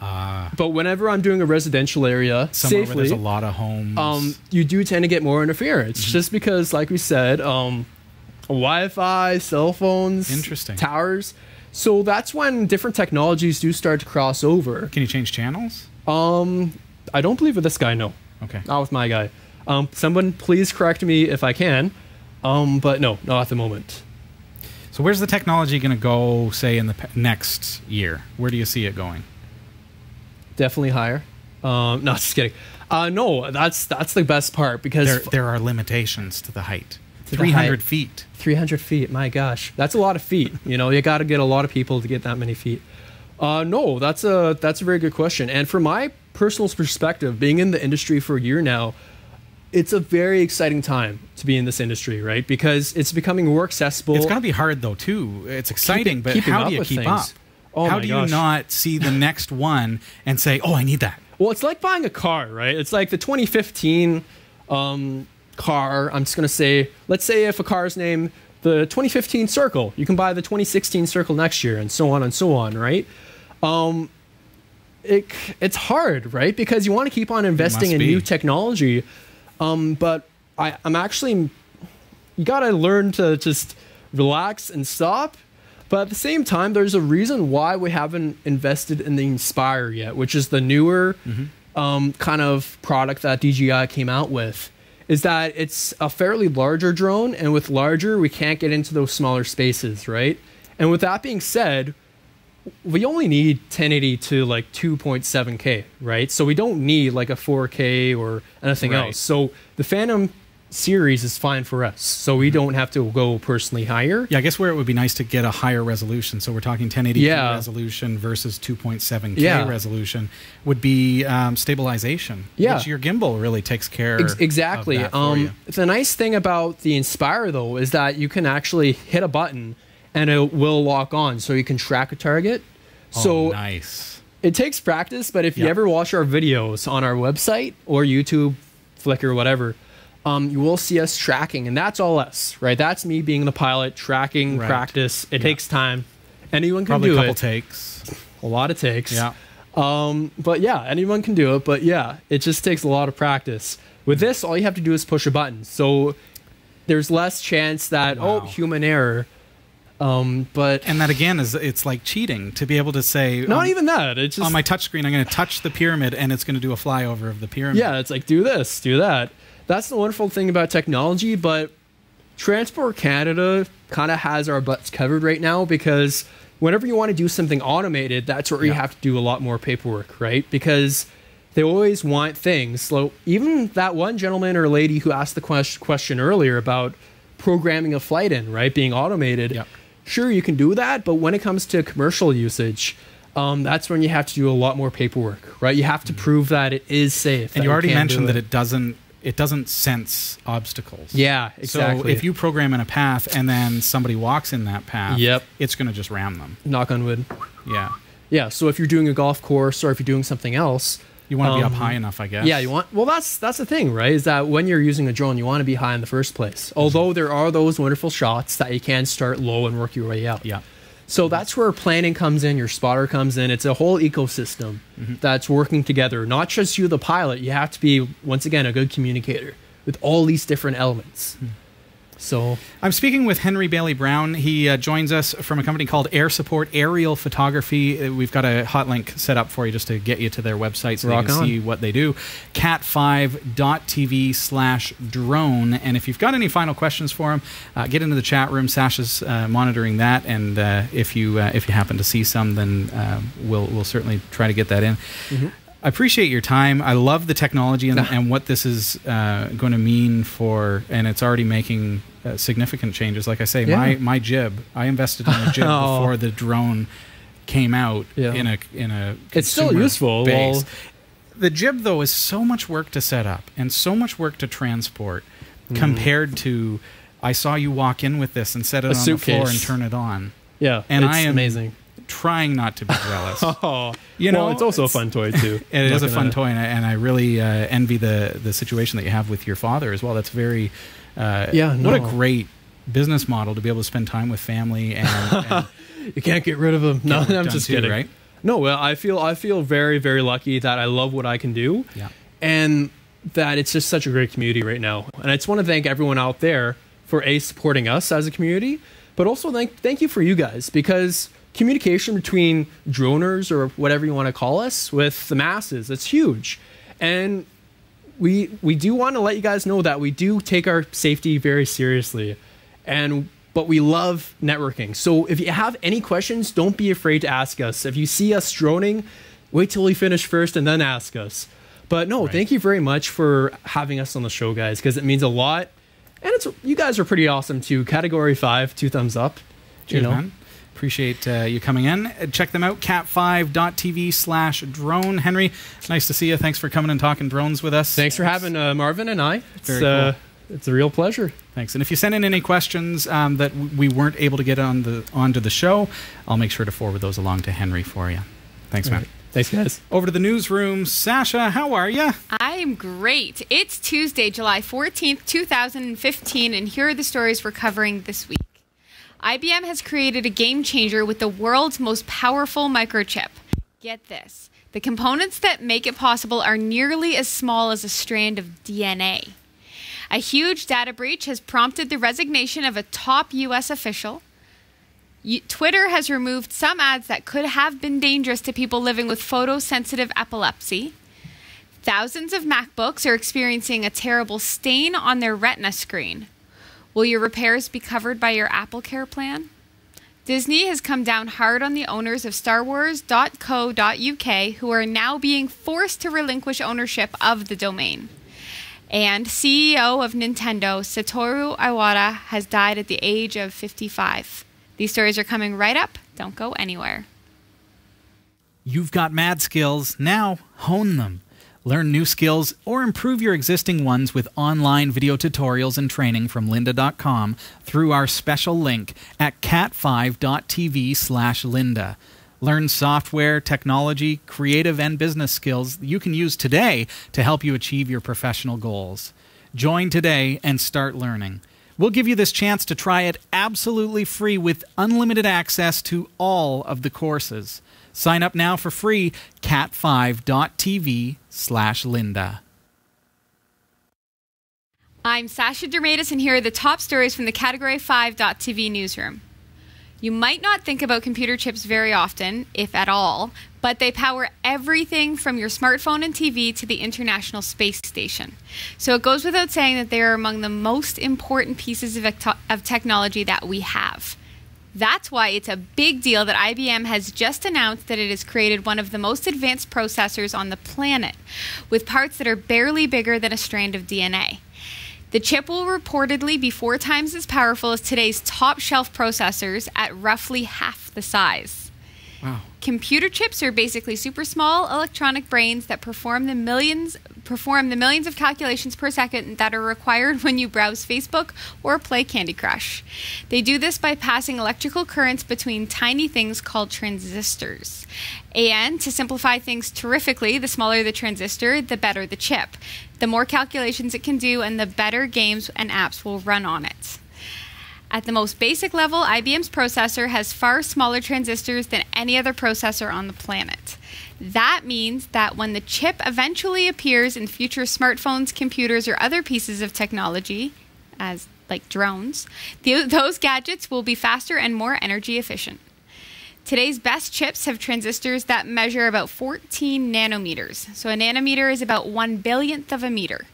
But whenever I'm doing a residential area somewhere safely, where there's a lot of homes, you do tend to get more interference, just because, like we said, Wi-Fi, cell phones, towers. So that's when different technologies do start to cross over. Can you change channels? I don't believe with this guy, no. Okay. Not with my guy. Someone please correct me if I can. But no, not at the moment. So where's the technology going to go, say, in the next year? Where do you see it going? Definitely higher. No, just kidding. No, that's the best part, because there are limitations to the height. 300 feet. 300 feet. My gosh, that's a lot of feet. You know, you got to get a lot of people to get that many feet. No, that's a very good question. And from my personal perspective, being in the industry for a year now, it's a very exciting time to be in this industry, right? Because it's becoming more accessible. It's going to be hard though too. It's exciting, but how do you keep up? Oh how do you not see the next one and say, "Oh, I need that"? Well, it's like buying a car, right? It's like the 2015 car. I'm just going to say, let's say if a car is named the 2015 Circle, you can buy the 2016 Circle next year, and so on, right? It's hard, right? Because you want to keep on investing in new technology. But I'm actually, you got to learn to just relax and stop. But at the same time, there's a reason why we haven't invested in the Inspire yet, which is the newer kind of product that DJI came out with. Is that it's a fairly larger drone, and with larger, we can't get into those smaller spaces, right? And with that being said, we only need 1080 to like 2.7K, right? So we don't need like a 4K or anything else. So the Phantom series is fine for us. So we don't have to go personally higher. Yeah, I guess where it would be nice to get a higher resolution. So we're talking 1080p resolution versus 2.7K resolution would be stabilization, which your gimbal really takes care exactly. of that for you. The nice thing about the Inspire though is that you can actually hit a button and it will lock on, so you can track a target. So nice. It takes practice, but if you ever watch our videos on our website or YouTube, Flickr, whatever, you will see us tracking, and that's all us, right? That's me being the pilot, tracking, practice. It takes time. Anyone can do it. Probably a couple takes. A lot of takes. Yeah. But yeah, anyone can do it. But yeah, it just takes a lot of practice. With this, all you have to do is push a button. So there's less chance that, human error. And that again it's like cheating to be able to say not even that. It's just on my touchscreen I'm going to touch the pyramid and it's going to do a flyover of the pyramid. Yeah, it's like do this, do that. That's the wonderful thing about technology. But Transport Canada kind of has our butts covered right now, because whenever you want to do something automated, that's where you have to do a lot more paperwork, right? Because they always want things. So even that one gentleman or lady who asked the question earlier about programming a flight in, right, being automated. Sure, you can do that, but when it comes to commercial usage, that's when you have to do a lot more paperwork, right? You have to prove that it is safe. And you already mentioned that it doesn't it doesn't sense obstacles. Yeah, exactly. So if you program in a path and then somebody walks in that path, it's going to just ram them. Knock on wood. Yeah. Yeah, so if you're doing a golf course or if you're doing something else, you want to be up high enough, I guess. Yeah, you want. Well, that's the thing, right? Is that when you're using a drone, you want to be high in the first place. Although there are those wonderful shots that you can start low and work your way up. Yeah. So that's where planning comes in, your spotter comes in. It's a whole ecosystem that's working together. Not just you, the pilot. You have to be, once again, a good communicator with all these different elements. So I'm speaking with Henry Baillie-Brown. He joins us from a company called Air Support Aerial Photography. We've got a hot link set up for you just to get you to their website so you can see what they do. cat5.tv/drone. And if you've got any final questions for him, get into the chat room. Sasha's monitoring that. And if you happen to see some, then we'll certainly try to get that in. I appreciate your time. I love the technology and what this is going to mean for, and it's already making significant changes. Like I say, my jib, I invested in a jib before the drone came out in a it's still useful. Base. Well, the jib, though, is so much work to set up and so much work to transport compared to, I saw you walk in with this and set it on the floor and turn it on. Yeah, and it's I am amazing. Trying not to be jealous. You know, it's also a fun toy too. It is a fun toy, and I really envy the situation that you have with your father as well. That's very what a great business model to be able to spend time with family and you can't get rid of them. No, I'm just kidding. Right? No, well, I feel very, very lucky that I love what I can do, and that it's just such a great community right now. And I just want to thank everyone out there for supporting us as a community, but also thank you for you guys, because communication between droners, or whatever you want to call us, with the masses, it's huge. And we do want to let you guys know that we do take our safety very seriously, but we love networking. So if you have any questions, don't be afraid to ask us. If you see us droning, wait till we finish first and then ask us. But no, thank you very much for having us on the show, guys, because it means a lot. And you guys are pretty awesome too. Category 5, 2 thumbs up. Cheers, man. Appreciate you coming in. Check them out, cat5.tv/drone. Henry, nice to see you. Thanks for coming and talking drones with us. Thanks for having Marvin and I. Very cool. It's a real pleasure. Thanks. And if you send in any questions that we weren't able to get onto the show, I'll make sure to forward those along to Henry for you. Thanks, man. Right. Thanks, guys. Over to the newsroom. Sasha, how are you? I am great. It's Tuesday, July 14th, 2015, and here are the stories we're covering this week. IBM has created a game changer with the world's most powerful microchip. Get this. The components that make it possible are nearly as small as a strand of DNA. A huge data breach has prompted the resignation of a top U.S. official. Twitter has removed some ads that could have been dangerous to people living with photosensitive epilepsy. Thousands of MacBooks are experiencing a terrible stain on their Retina screen. Will your repairs be covered by your AppleCare plan? Disney has come down hard on the owners of StarWars.co.uk, who are now being forced to relinquish ownership of the domain. And CEO of Nintendo, Satoru Iwata, has died at the age of 55. These stories are coming right up. Don't go anywhere. You've got mad skills. Now hone them. Learn new skills or improve your existing ones with online video tutorials and training from lynda.com through our special link at cat5.tv/lynda. Learn software, technology, creative, and business skills you can use today to help you achieve your professional goals. Join today and start learning. We'll give you this chance to try it absolutely free with unlimited access to all of the courses. Sign up now for free, cat5.tv/lynda. I'm Sasha Dermatis, and here are the top stories from the Category 5.tv newsroom. You might not think about computer chips very often, if at all, but they power everything from your smartphone and TV to the International Space Station. So it goes without saying that they are among the most important pieces of technology that we have. That's why it's a big deal that IBM has just announced that it has created one of the most advanced processors on the planet, with parts that are barely bigger than a strand of DNA. The chip will reportedly be 4 times as powerful as today's top-shelf processors at roughly half the size. Wow. Computer chips are basically super small electronic brains that perform the millions of calculations per second that are required when you browse Facebook or play Candy Crush. They do this by passing electrical currents between tiny things called transistors. And to simplify things terrifically, the smaller the transistor, the better the chip. The more calculations it can do, and the better games and apps will run on it. At the most basic level, IBM's processor has far smaller transistors than any other processor on the planet. That means that when the chip eventually appears in future smartphones, computers, or other pieces of technology, as like drones, those gadgets will be faster and more energy efficient. Today's best chips have transistors that measure about 14 nanometers. So a nanometer is about 1/1,000,000th of a meter.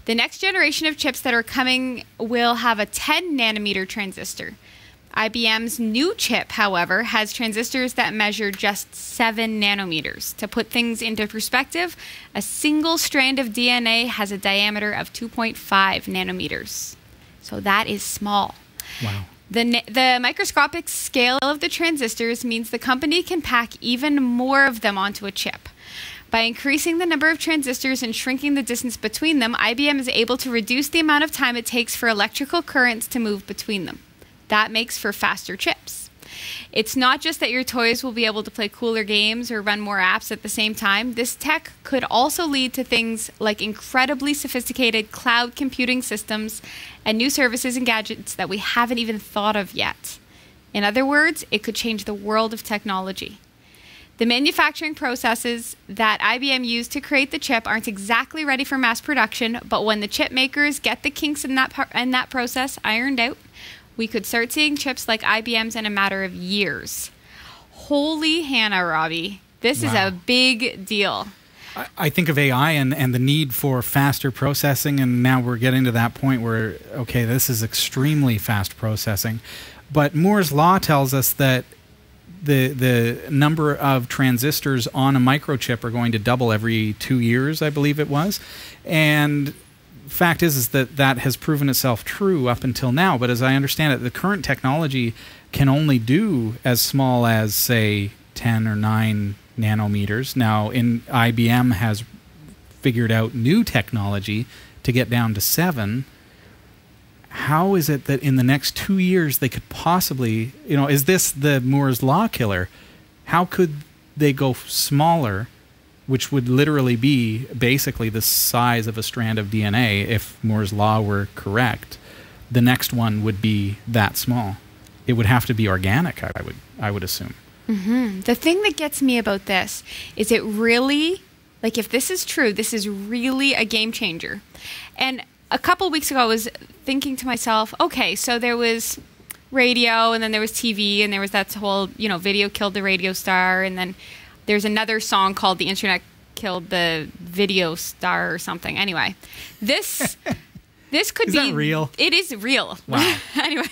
The next generation of chips that are coming will have a 10 nanometer transistor. IBM's new chip, however, has transistors that measure just 7 nanometers. To put things into perspective, a single strand of DNA has a diameter of 2.5 nanometers. So that is small. Wow. The microscopic scale of the transistors means the company can pack even more of them onto a chip. By increasing the number of transistors and shrinking the distance between them, IBM is able to reduce the amount of time it takes for electrical currents to move between them. That makes for faster chips. It's not just that your toys will be able to play cooler games or run more apps at the same time. This tech could also lead to things like incredibly sophisticated cloud computing systems and new services and gadgets that we haven't even thought of yet. In other words, it could change the world of technology. The manufacturing processes that IBM used to create the chip aren't exactly ready for mass production, but when the chip makers get the kinks in that process ironed out, we could start seeing chips like IBM's in a matter of years. Holy Hannah, Robbie. This is a big deal. I think of AI and the need for faster processing, and now we're getting to that point where, okay, this is extremely fast processing. But Moore's Law tells us that the number of transistors on a microchip are going to double every 2 years, I believe it was. And fact is that has proven itself true up until now. But as I understand it, the current technology can only do as small as, say, 10 or 9 nanometers. Now, IBM has figured out new technology to get down to 7. How is it that in the next 2 years they could possibly, is this the Moore's Law killer? How could they go smaller, which would literally be basically the size of a strand of DNA if Moore's Law were correct? The next one would be that small. It would have to be organic, I would assume. Mm-hmm. The thing that gets me about this is it really, like if this is true, this is really a game changer. And a couple weeks ago, I was thinking to myself, okay, so there was radio, and then there was TV, and there was that whole, video killed the radio star, and then there's another song called The Internet Killed the Video Star or something. Anyway, this could be... Is that real? It is real. Wow. Anyway,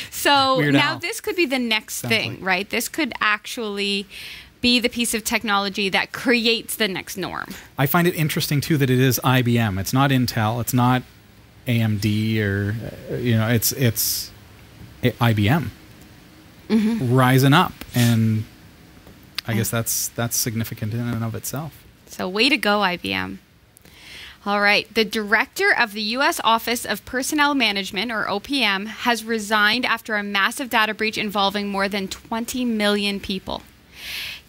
so Weird now Al. this could be the next thing, right? This could actually be the piece of technology that creates the next norm. I find it interesting too that it is IBM. It's not Intel. It's not AMD or it's IBM rising up, and I guess that's significant in and of itself. So way to go, IBM. All right. The director of the U.S. Office of Personnel Management, or OPM, has resigned after a massive data breach involving more than 20 million people.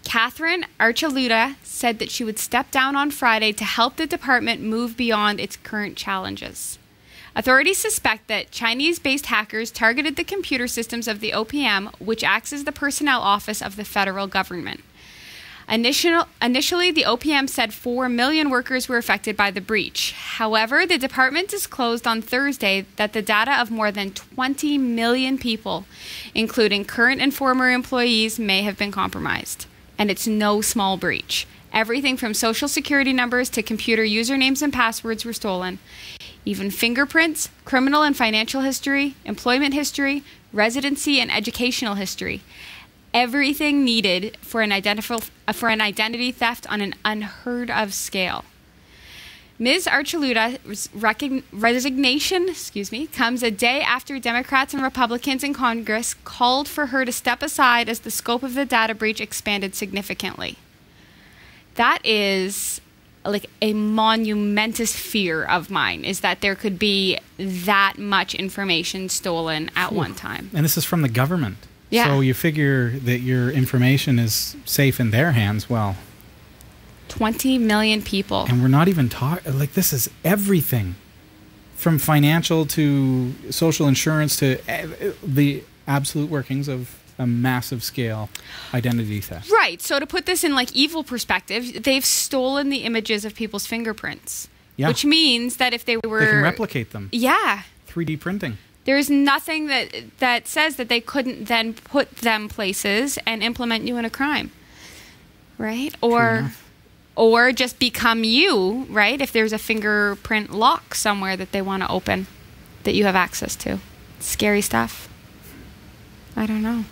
Catherine Archuleta said that she would step down on Friday to help the department move beyond its current challenges. Authorities suspect that Chinese-based hackers targeted the computer systems of the OPM, which acts as the personnel office of the federal government. Initially, the OPM said 4 million workers were affected by the breach. However, the department disclosed on Thursday that the data of more than 20 million people, including current and former employees, may have been compromised. And it's no small breach. Everything from social security numbers to computer usernames and passwords were stolen. Even fingerprints, criminal and financial history, employment history, residency and educational history. Everything needed for an identity theft on an unheard of scale. Ms. Archuleta's resignation, comes a day after Democrats and Republicans in Congress called for her to step aside as the scope of the data breach expanded significantly. That is like a monumentous fear of mine, is that there could be that much information stolen at one time. And this is from the government. Yeah. So you figure that your information is safe in their hands. Well, 20 million people. And we're not even talking, like, this is everything from financial to social insurance to the absolute workings of a massive scale identity theft. Right. So to put this in like evil perspective, they've stolen the images of people's fingerprints. Yeah. Which means that if they were... They can replicate them. Yeah. 3D printing. There's nothing that says that they couldn't then put them places and implement you in a crime. Right? Or just become you, right? If there's a fingerprint lock somewhere that they want to open that you have access to. Scary stuff. I don't know.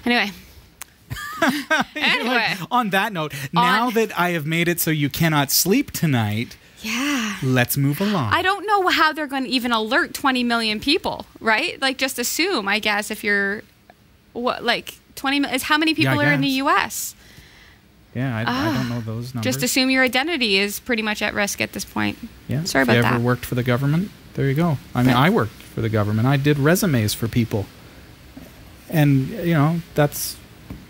Anyway. Like, on that note, now that I have made it so you cannot sleep tonight, let's move along. I don't know how they're going to even alert 20 million people, right? Like, just assume, I guess, if you're, 20 is how many people are in the U.S.? Yeah, I don't know those numbers. Just assume your identity is pretty much at risk at this point. Yeah. Sorry about that. If you ever worked for the government, there you go. I mean, I worked for the government. I did resumes for people. And, that's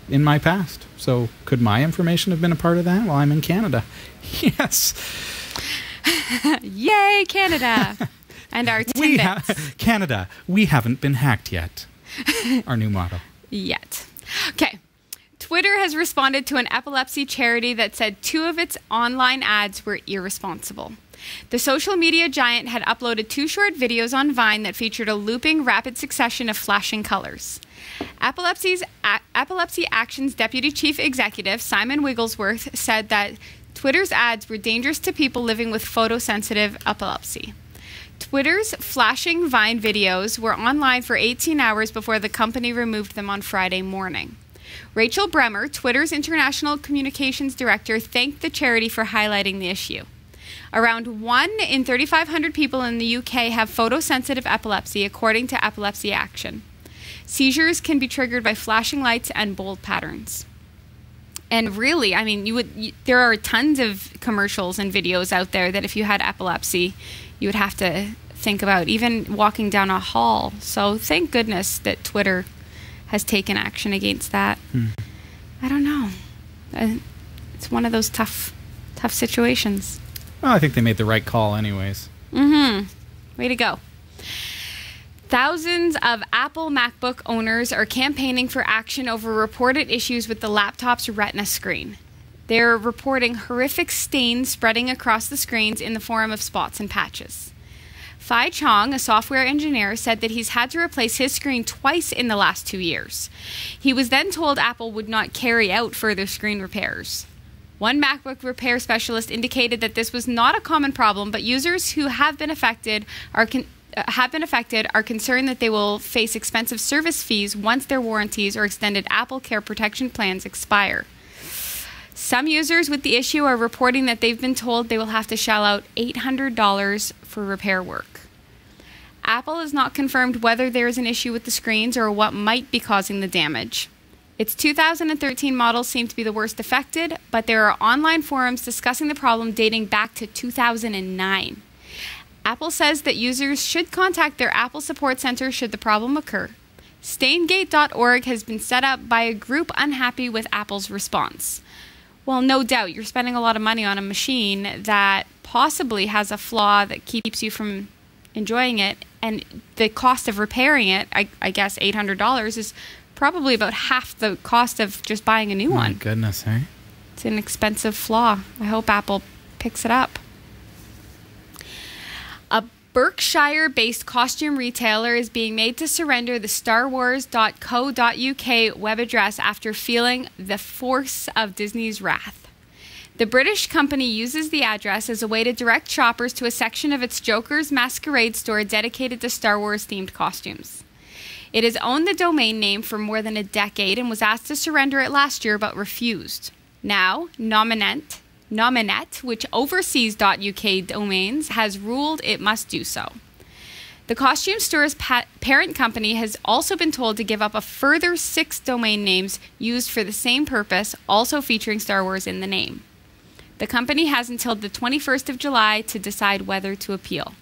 in my past. So could my information have been a part of that? Well, I'm in Canada. Yes. Yay, Canada. And our tidbits. Canada, we haven't been hacked yet. Our new motto. Yet. Okay. Twitter has responded to an epilepsy charity that said 2 of its online ads were irresponsible. The social media giant had uploaded 2 short videos on Vine that featured a looping rapid succession of flashing colors. Epilepsy Action's Deputy Chief Executive, Simon Wigglesworth, said that Twitter's ads were dangerous to people living with photosensitive epilepsy. Twitter's flashing Vine videos were online for 18 hours before the company removed them on Friday morning. Rachel Bremer, Twitter's International Communications Director, thanked the charity for highlighting the issue. Around 1 in 3,500 people in the UK have photosensitive epilepsy, according to Epilepsy Action. Seizures can be triggered by flashing lights and bold patterns. And really, I mean, there are tons of commercials and videos out there that if you had epilepsy, you would have to think about, even walking down a hall. So thank goodness that Twitter has taken action against that. I don't know. It's one of those tough situations. Well, I think they made the right call anyways. Way to go. Thousands of Apple MacBook owners are campaigning for action over reported issues with the laptop's Retina screen. They're reporting horrific stains spreading across the screens in the form of spots and patches. Fai Chong, a software engineer, said that he's had to replace his screen twice in the last 2 years. He was then told Apple would not carry out further screen repairs. One MacBook repair specialist indicated that this was not a common problem, but users who have been affected are concerned that they will face expensive service fees once their warranties or extended Apple Care protection plans expire. Some users with the issue are reporting that they've been told they will have to shell out $800 for repair work. Apple has not confirmed whether there is an issue with the screens or what might be causing the damage. Its 2013 models seem to be the worst affected, but there are online forums discussing the problem dating back to 2009. Apple says that users should contact their Apple Support Center should the problem occur. Staingate.org has been set up by a group unhappy with Apple's response. Well, no doubt, you're spending a lot of money on a machine that possibly has a flaw that keeps you from enjoying it, and the cost of repairing it, I guess $800, is probably about half the cost of just buying a new one. My goodness, eh? It's an expensive flaw. I hope Apple picks it up. A Berkshire-based costume retailer is being made to surrender the starwars.co.uk web address after feeling the force of Disney's wrath. The British company uses the address as a way to direct shoppers to a section of its Joker's Masquerade store dedicated to Star Wars-themed costumes. It has owned the domain name for more than a decade and was asked to surrender it last year but refused. Now, Nominent Nominet, which oversees .uk domains, has ruled it must do so. The costume store's parent company has also been told to give up a further 6 domain names used for the same purpose, also featuring Star Wars in the name. The company has until the 21st of July to decide whether to appeal.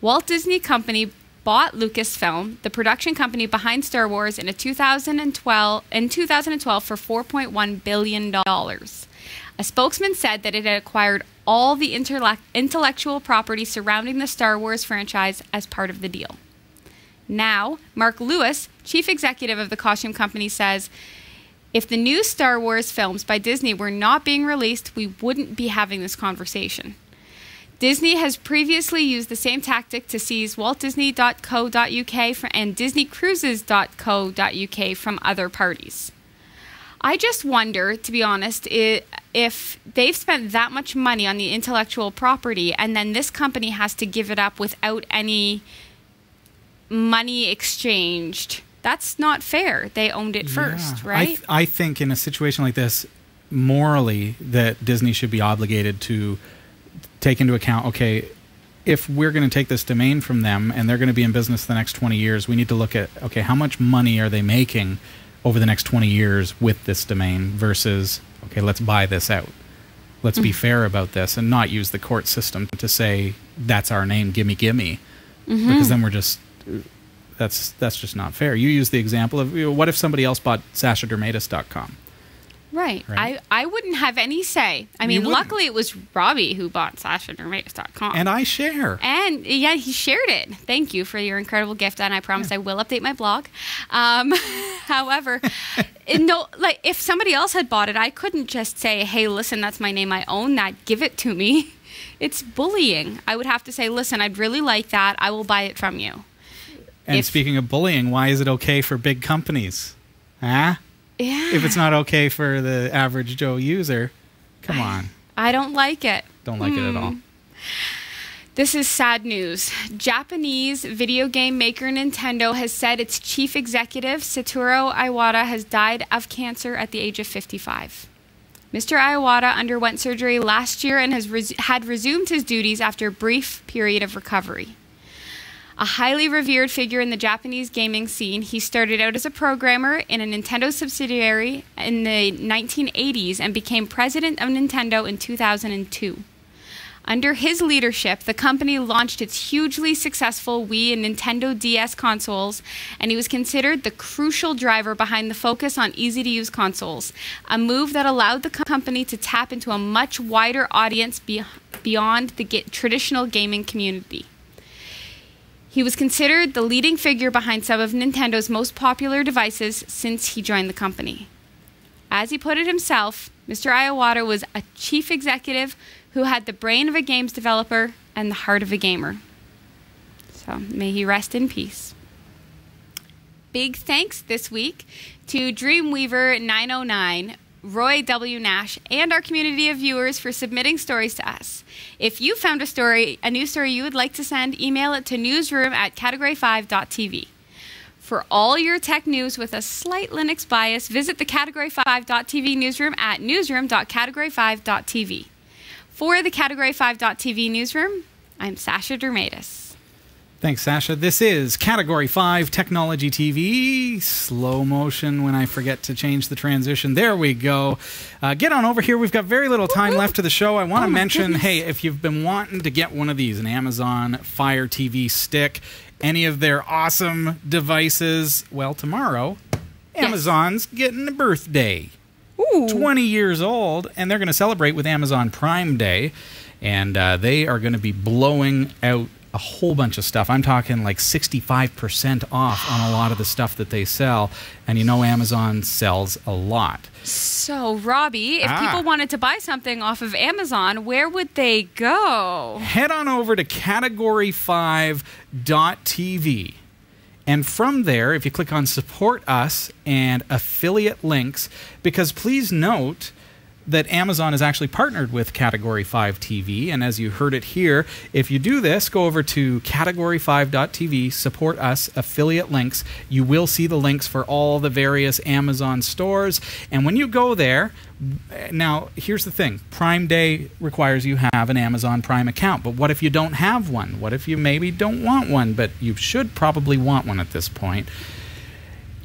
Walt Disney Company bought Lucasfilm, the production company behind Star Wars, in 2012 for $4.1 billion. A spokesman said that it had acquired all the intellectual property surrounding the Star Wars franchise as part of the deal. Now, Mark Lewis, chief executive of the costume company, says, if the new Star Wars films by Disney were not being released, we wouldn't be having this conversation. Disney has previously used the same tactic to seize waltdisney.co.uk and disneycruises.co.uk from other parties. I just wonder, to be honest, if they've spent that much money on the intellectual property and then this company has to give it up without any money exchanged. That's not fair. They owned it first, right? I think in a situation like this, morally, that Disney should be obligated to take into account, okay, if we're going to take this domain from them and they're going to be in business the next 20 years, we need to look at, okay, how much money are they making over the next 20 years with this domain versus, okay, let's buy this out. Let's be fair about this and not use the court system to say, that's our name, gimme, gimme. Because then we're just, that's just not fair. You use the example of, what if somebody else bought SashaDermatis.com? Right. I wouldn't have any say. I mean, luckily it was Robbie who bought SashaDermatis.com. And I share. And yeah, he shared it. Thank you for your incredible gift, and I promise I will update my blog. However, if somebody else had bought it, I couldn't just say, hey, listen, that's my name, I own that, give it to me. It's bullying. I would have to say, listen, I'd really like that, I will buy it from you. And speaking of bullying, why is it okay for big companies? Huh? Yeah. If it's not okay for the average Joe user, come on. I don't like it. Don't like it at all. This is sad news. Japanese video game maker Nintendo has said its chief executive, Satoru Iwata, has died of cancer at the age of 55. Mr. Iwata underwent surgery last year and had resumed his duties after a brief period of recovery. A highly revered figure in the Japanese gaming scene, he started out as a programmer in a Nintendo subsidiary in the 1980s and became president of Nintendo in 2002. Under his leadership, the company launched its hugely successful Wii and Nintendo DS consoles, and he was considered the crucial driver behind the focus on easy-to-use consoles, a move that allowed the company to tap into a much wider audience beyond the traditional gaming community. He was considered the leading figure behind some of Nintendo's most popular devices since he joined the company. As he put it himself, Mr. Iwata was a chief executive who had the brain of a games developer and the heart of a gamer. So may he rest in peace. Big thanks this week to Dreamweaver909, Roy W. Nash, and our community of viewers for submitting stories to us. If you found a news story you would like to send, email it to newsroom@category5.tv. For all your tech news with a slight Linux bias, visit the category5.tv newsroom at newsroom.category5.tv. For the category5.tv newsroom, I'm Sasha Dermatis. Thanks, Sasha. This is Category 5 Technology TV. Slow motion when I forget to change the transition. There we go. Get on over here. We've got very little time left to the show. I want to mention, hey, if you've been wanting to get one of these, an Amazon Fire TV stick, any of their awesome devices, well, tomorrow, Amazon's getting a birthday. Ooh. 20 years old, and they're going to celebrate with Amazon Prime Day, and they are going to be blowing out a whole bunch of stuff. I'm talking like 65% off on a lot of the stuff that they sell. And you know Amazon sells a lot. So, Robbie, if people wanted to buy something off of Amazon, where would they go? Head on over to category5.tv. And from there, if you click on Support Us and Affiliate Links, because please note that Amazon has actually partnered with Category 5 TV. And as you heard it here, if you do this, go over to category5.tv, support us, affiliate links. You will see the links for all the various Amazon stores. And when you go there, now here's the thing. Prime Day requires you have an Amazon Prime account. But what if you don't have one? What if you maybe don't want one, but you should probably want one at this point?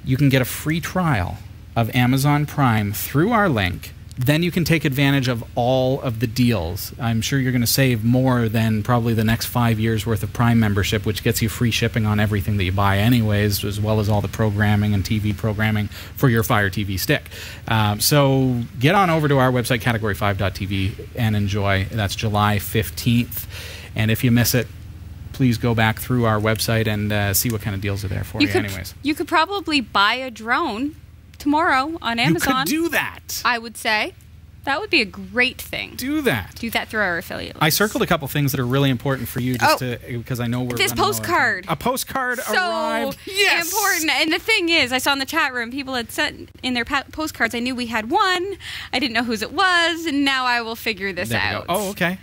You can get a free trial of Amazon Prime through our link. Then you can take advantage of all of the deals. I'm sure you're going to save more than probably the next 5 years worth of Prime membership, which gets you free shipping on everything that you buy anyways, as well as all the programming and TV programming for your Fire TV stick. So get on over to our website, category5.tv, and enjoy. That's July 15th. And if you miss it, please go back through our website and see what kind of deals are there for you anyways. You could probably buy a drone tomorrow on Amazon. You could do that. I would say. That would be a great thing. Do that. Do that through our affiliate links. I circled a couple things that are really important for you because I know we're this postcard. A postcard arrived. Yes. Important. And the thing is, I saw in the chat room, people had sent in their postcards. I knew we had one. I didn't know whose it was, and now I will figure this out. Oh, okay.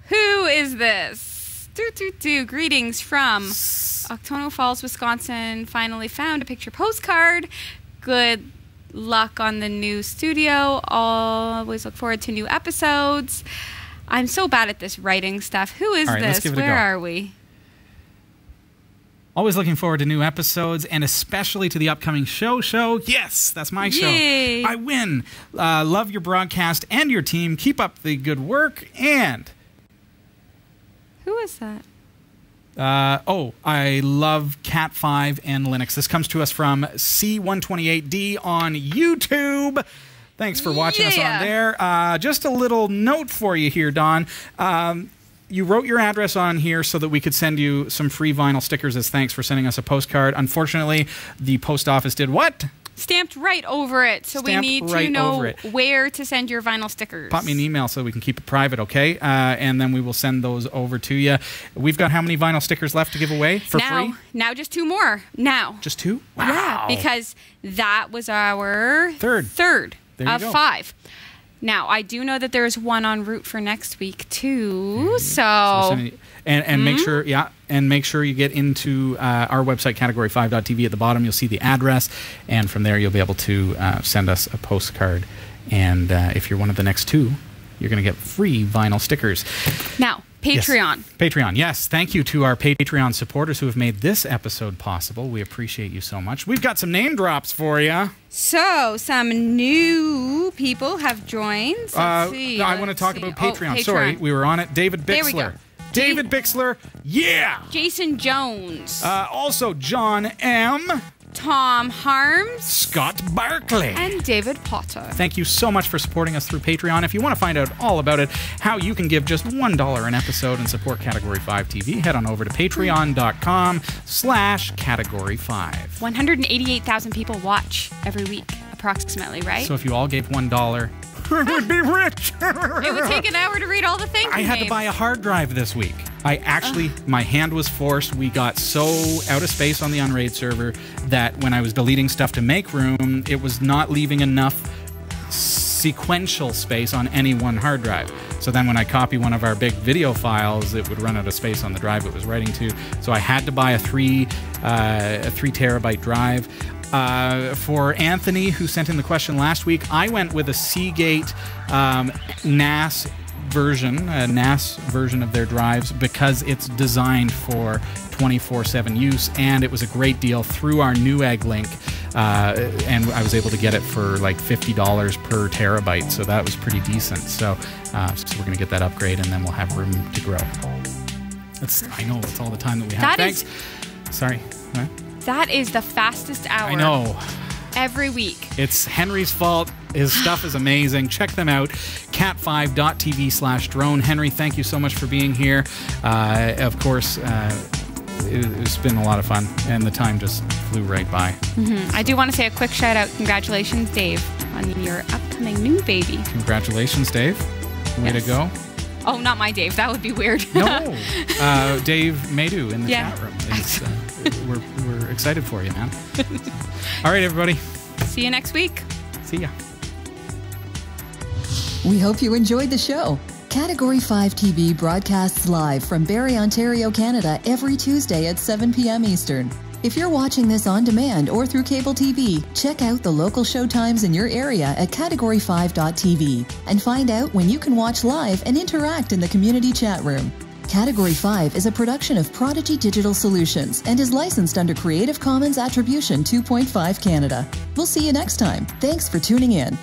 Who is this? Greetings from Octono Falls, Wisconsin. Finally found a picture postcard. Good luck on the new studio. Always look forward to new episodes. I'm so bad at this writing stuff. Who is this? Let's give it a go. Where are we? Always looking forward to new episodes, and especially to the upcoming show. Yes, that's my Yay. show. I win. Love your broadcast and your team. Keep up the good work. And who is that? I love Cat 5 and Linux. This comes to us from C128D on YouTube. Thanks for watching us on there. Just a little note for you here, Don. You wrote your address on here so that we could send you some free vinyl stickers as thanks for sending us a postcard. Unfortunately, the post office did what? Stamped right over it, so we need to know where to send your vinyl stickers. Pop me an email so we can keep it private, okay? And then we will send those over to you. We've got how many vinyl stickers left to give away for free? Now just 2 more. Now. Just 2? Wow. Yeah, because that was our third of 5. Now, I do know that there's one en route for next week, too, so... And make sure, and make sure you get into our website, category5.tv. At the bottom, you'll see the address, and from there, you'll be able to send us a postcard. And if you're one of the next 2, you're going to get free vinyl stickers. Now, Patreon. Yes. Patreon, yes. Thank you to our Patreon supporters who have made this episode possible. We appreciate you so much. We've got some name drops for you. So, some new people have joined. Let's see. I want to talk about Patreon. Patreon. Sorry, we were on it. David Bixler. There we go. David Bixler, yeah! Jason Jones. Also, John M. Tom Harms. Scott Barkley. And David Potter. Thank you so much for supporting us through Patreon. If you want to find out all about it, how you can give just $1 an episode and support Category 5 TV, head on over to patreon.com/Category 5. 188,000 people watch every week, approximately, right? So if you all gave $1... I would be rich. It would take an hour to read all the things. I had to buy a hard drive this week. I actually, my hand was forced. We got so out of space on the Unraid server that when I was deleting stuff to make room, it was not leaving enough sequential space on any one hard drive. So then when I copy one of our big video files, it would run out of space on the drive it was writing to. So I had to buy a 3 terabyte drive. For Anthony, who sent in the question last week, I went with a Seagate NAS version of their drives because it's designed for 24/7 use, and it was a great deal through our Newegg link, and I was able to get it for like $50 per terabyte, so that was pretty decent. So we're going to get that upgrade, and then we'll have room to grow. I know, that's all the time that we have. Thanks. Sorry. What? That is the fastest hour. I know. Every week. It's Henry's fault. His stuff is amazing. Check them out. cat5.tv/drone. Henry, thank you so much for being here. Of course, it's been a lot of fun, and the time just flew right by. Mm-hmm. I do want to say a quick shout out. Congratulations, Dave, on your upcoming new baby. Congratulations, Dave. Way to go. Oh, not my Dave. That would be weird. No. Dave Maydew in the chat room. We're excited for you, man. All right, everybody. See you next week. See ya. We hope you enjoyed the show. Category 5 TV broadcasts live from Barrie, Ontario, Canada every Tuesday at 7 p.m. Eastern. If you're watching this on demand or through cable TV, check out the local show times in your area at category5.tv and find out when you can watch live and interact in the community chat room. Category 5 is a production of Prodigy Digital Solutions and is licensed under Creative Commons Attribution 2.5 Canada. We'll see you next time. Thanks for tuning in.